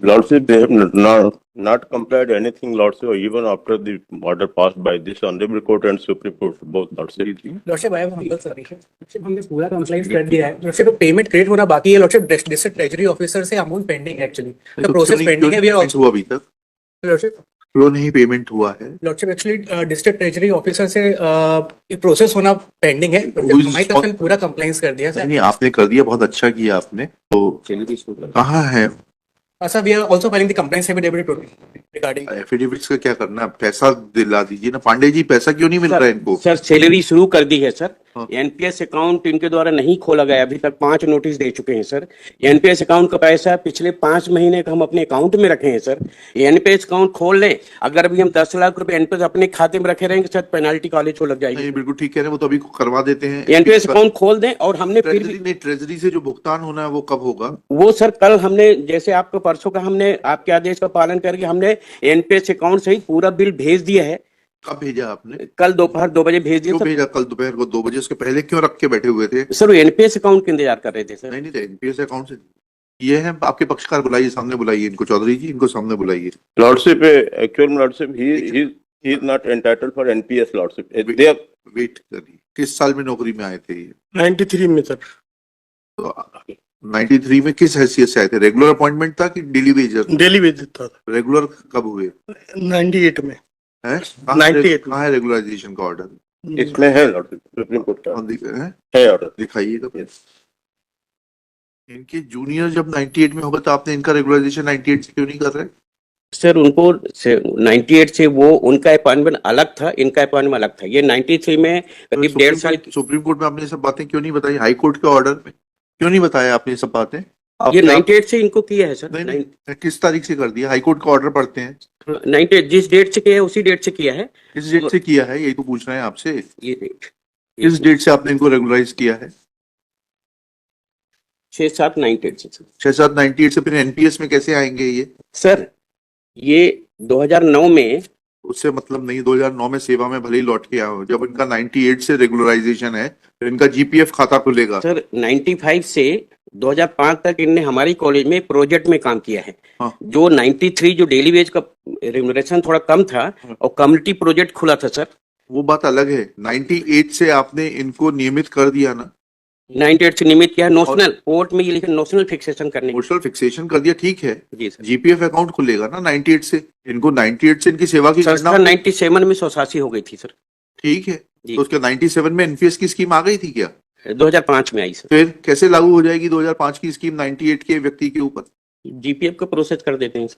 Lordship, they have not complied anything, Lordship, even after the order passed by this Honorable Court and Supreme Court, both Lordship. Lordship I have humble submission. Lordship हमने पूरा complaint कर दिया है। Lordship payment create होना बाकी है। Lordship district treasury officer से amount pending है एक्चुअली। द प्रोसेस पेंडिंग है। वी आर हुआ अभी तक लॉर्डशिप क्यों नहीं पेमेंट हुआ है? Lordship actually district treasury officer से प्रोसेस होना पेंडिंग है। हमारी तरफ से पूरा कंप्लाइंस कर दिया सर। नहीं, आपने कर दिया, बहुत अच्छा किया आपने। तो कहाँ है sir we are also filing the complaints affidavit regarding affidavits का? क्या करना है? पैसा दिला दीजिए ना पांडे जी। पैसा क्यों नहीं मिल रहा है इनको? सर सैलरी शुरू कर दी है सर। एनपीएस अकाउंट इनके द्वारा नहीं खोला गया, अभी तक 5 नोटिस दे चुके हैं सर। एनपीएस अकाउंट का पैसा पिछले 5 महीने का हम अपने अकाउंट में रखे हैं सर। एनपीएस अकाउंट खोल लें, अगर अभी हम 10 लाख रुपए एनपीएस अपने खाते में रखे रहेंगे सर, पेनाल्टी कॉलेज को लग जाएगी। नहीं, बिल्कुल ठीक कह रहे हैं, वो तो अभी करवा देते हैं। एनपीएस अकाउंट खोल दें और हमने फिर भी ट्रेजरी से जो भुगतान होना है वो कब होगा? वो सर कल हमने, जैसे आपको परसों का हमने आपके आदेश का पालन करके हमने एनपीएस अकाउंट सहित पूरा बिल भेज दिया है। कब भेजा आपने? कल दोपहर 2 बजे भेज दिया। क्यों भेजा कल दोपहर को 2 बजे? उसके पहले क्यों रख के बैठे हुए थे? सर वो एनपीएस अकाउंट का इंतजार कर रहे थे सर। नहीं, एनपीएस अकाउंट से ये है। आपके पक्षकार बुलाइए, सामने बुलाइए इनको। चौधरी जी, इनको सामने बुलाइए। Lordship, actual Lordship, he is not entitled for NPS, Lordship. They have wait करिए। किस साल में नौकरी में आए थे ये? 93 में सर। तो 93 में किस हैसियत से आए थे? रेगुलर अपॉइंटमेंट था कि डेली वेजर? डेली वेज था। रेगुलर कब हुए? 98 में है 98 कहाँ है रेगुलराइजेशन का ऑर्डर? इसमें है Lordship, सुप्रीम कोर्ट का है ऑर्डर। दिखाइएगा। इनके जूनियर जब 98 में होगा तो आपने इनका रेगुलराइजेशन 98 से क्यों नहीं कर रहे? सर उनको 98 से वो उनका अपॉइंटमेंट अलग था, इनका अपॉइंटमेंट अलग था। ये 93 में करीब 1.5 साल। सुप्रीम कोर्ट में आपने ये सब बातें क्यों नहीं बताई? हाई कोर्ट के ऑर्डर में क्यों नहीं बताया आपने ये सब बातें? ये 98 से इनको किया है सर। नहीं, किस तारीख से कर दिया? हाई कोर्ट का ऑर्डर पढ़ते हैं। 98 जिस डेट से किया है उसी डेट से किया है। किस डेट से किया है यही तो पूछ रहे हैं आपसे। ये डेट किस डेट से आपने इनको रेगुलराइज किया है? 6-7-98 से सर। 6-7-98 से फिर एनपीएस में कैसे आएंगे ये? सर ये 2009 में, उससे मतलब नहीं। 2009 में सेवा में भले ही लौट के आओ, जब इनका 98 से रेगुलराइजेशन है फिर इनका जीपीएफ खाता खुलेगा। सर 95 से 2005 तक इनने हमारी कॉलेज में प्रोजेक्ट में काम किया है। हाँ। जो 93 जो डेली वेज का रेम्युनरेशन थोड़ा कम था और कम्युनिटी प्रोजेक्ट खुला था सर। वो बात अलग है। 98 से आपने इनको नियमित कर दिया ना? 98 से नियमित किया है। नोशनल कोर्ट में ये लिखा नोशनल फिक्सेशन करने। नोशनल फिक्सेशन कर दिया, ठीक है जी सर। जीपीएफ अकाउंट खुलेगा ना 98 से। इनको 98 से इनकी सेवा की संस्था 97 में 180 हो गई थी सर। ठीक है, जी। तो उसके 97 में एनपीएस की स्कीम आ गई थी क्या? 2005 में आई सर। फिर कैसे लागू हो जाएगी 2005 की स्कीम 98 के व्यक्ति के ऊपर? जीपीएफ का प्रोसेस कर देते हैं सर।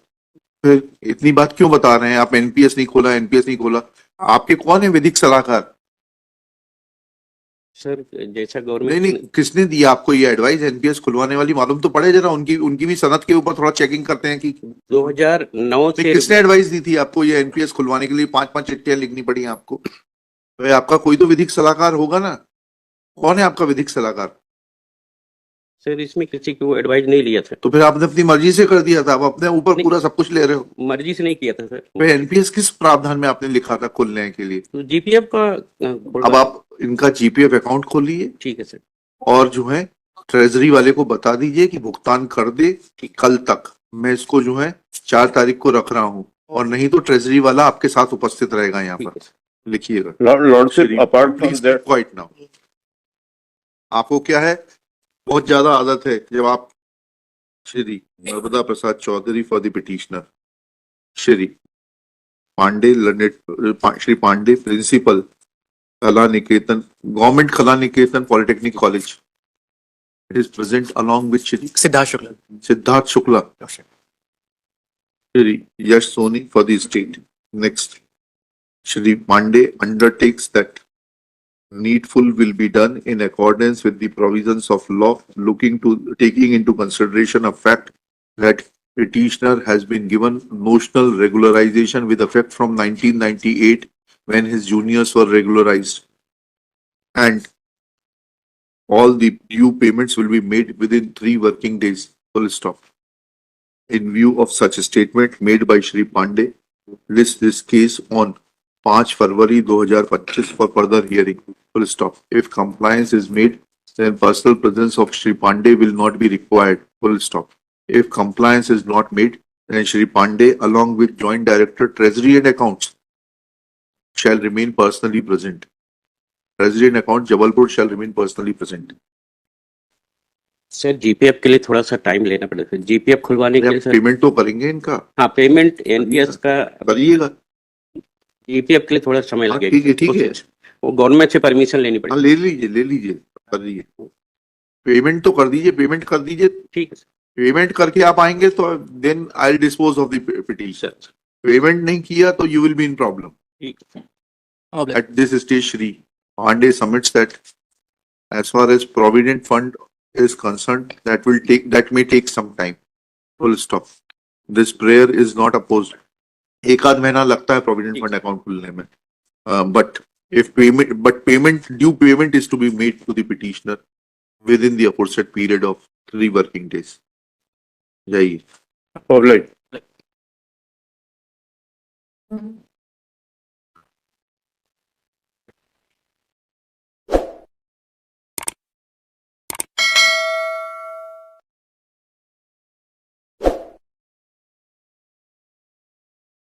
फिर इतनी बात क्यों बता रहे हैं आप? एनपीएस नहीं खोला, एनपीएस नहीं खोला। आपके कौन है विधिक सलाहकार? सर जैसा नहीं गवर्नमेंट किसने दिया आपको ये एडवाइस एनपीएस खुलवाने वाली? मालूम तो पड़े जरा। उनकी भी सनद के ऊपर थोड़ा चेकिंग करते हैं कि 2009 से किसने एडवाइस दी थी आपको ये एनपीएस खुलवाने के लिए? 5-5 चिट्ठियां लिखनी पड़ी आपको। तो आपका कोई तो विधिक सलाहकार होगा ना? कौन है आपका विधिक सलाहकार? सर इसमें किसी को एडवाइस नहीं लिया था। तो फिर आपने अपनी मर्जी से कर दिया था। आप अपने ऊपर पूरा सब कुछ ले रहे हो। मर्जी से नहीं किया था सर। तो एनपीएस किस प्रावधान में आपने लिखा था खोलने के लिए? तो जीपीएफ का अब आप इनका जीपीएफ अकाउंट खोलिए ठीक है सर। और जो है ट्रेजरी वाले को बता दीजिए कि भुगतान कर दे कल तक। मैं इसको जो है 4 तारीख को रख रहा हूँ, और नहीं तो ट्रेजरी वाला आपके साथ उपस्थित रहेगा यहाँ पर। लिखिएगा। Lordship, apart from that, quite now. आपको क्या है, बहुत ज्यादा आदत है जब आप Shri Narmada Prasad Chaudhary for the petitioner, Shri Pandey Shri Pandey principal Kala Niketan government Kala Niketan polytechnic college is present along with Shri Siddharth Shukla, Shri Yash Soni for the state. Next, Shri Pandey undertakes that needful will be done in accordance with the provisions of law, taking into consideration a fact that petitioner has been given notional regularization with effect from 1998 when his juniors were regularized, and all the due payments will be made within 3 working days. Full stop. In view of such a statement made by Shri Pandey, list this case on 5 February 2025 for further hearing. Full stop. If compliance is made, then personal presence of Shri Pandey will not be required. Full stop. If compliance is not made, and Shri Pandey, along with Joint Director Treasury and Accounts, shall remain personally present. Treasury and Accounts, Jabalpur shall remain personally present. Sir GPF के लिए थोड़ा सा time लेना पड़ेगा GPF खुलवाने के लिए sir payment तो करेंगे इनका, हाँ पेमेंट एनपीएस का करिएगा। जीपीएफ के लिए थोड़ा समय हाँ, लगेगा ठीक है। वो गवर्नमेंट से परमिशन लेनी हाँ, पड़ेगी ले लीजिए, कर दीजिए। पेमेंट तो कर दीजिए, पेमेंट कर दीजिए। ठीक है सर पेमेंट करके आप आएंगे तो then I will dispose of the petition. Payment नहीं किया तो you will be in problem. ठीक है At this stage, Shri Pandey submits that as far as Provident Fund is concerned, that may take some time. Full stop. This prayer is not opposed. एक आध महीना लगता है Provident Fund account खुलने में. But due payment is to be made to the petitioner within the aforesaid period of 3 working days. जाइए। Public.